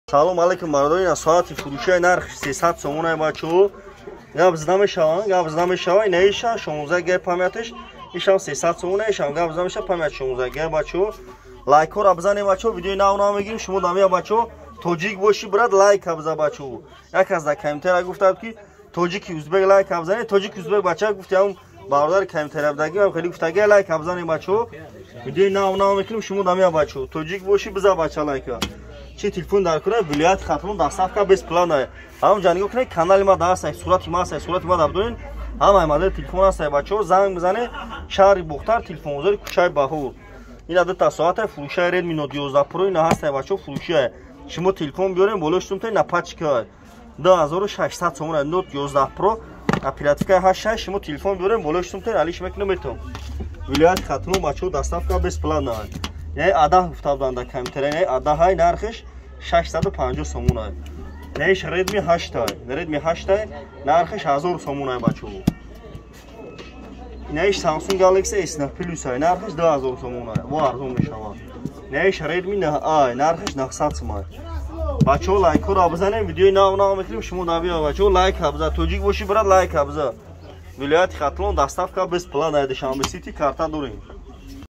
Салом алейкум бародарин, соати фурӯши нарх 300 сомон бачо. Гап зада мешавад, неиша 16 г памятиш, ишам 300 сомон, ишам гап зада мешавад памят 16 г бачо. Лайкор бизанем бачо, видеои нав мегирим, шумо дамия бачо, тоҷик боши брат, лайк биза бачо. Як аз да комментария гуфтад ки тоҷики узбек лайк бизане, тоҷики узбек бача гуфт ям бародар комментария будаги, ам хеле гуфтаги лайк бизанем бачо. Видеои нав мекунем, шумо дамия бачо, тоҷик боши биза бача лайка. Чи телефон дар кура вилоят Хатмон доставка без плана. Ҳам ҷанигӣ кунед канали ма даст, сурати ма аст, сурати ма дабдорин. Ҳама модел телефон аст бачо, занг бизане шаҳри Бухтар, телефон гузори кӯчаи Баҳур. Ина дута соата фурӯшаи Redmi Note 11 Pro ина ҳаст бачо, фурӯшаи. Шумо телефон биёрем, болоштум та на пачка 2600 сомон Note 11 Pro. Оперативка 86, шумо телефон биёрем, болоштум та алиш мекунем метом. Вилоят Хатмон бачо доставка без плана. Не ада гуфтабдан да комментария, не ада ҳай нархиш 650 сомон ай. Неш Redmi 8 ай, Redmi 8 ай нархиш 1000 сомон ай бачо. Неш Samsung Galaxy S9 Plus ай нархиш 2000 сомон ай. Во арзон мешавад. Неш Redmi 9 ай нархиш 900 сомон. Бачо лайкор бизанем, видеои нав мекунем, шумо навия бачо лайк биза, тоҷик боши брат лайк биза. Вилояти Хатлон доставка без плана, Душанбе Сити карта дорем.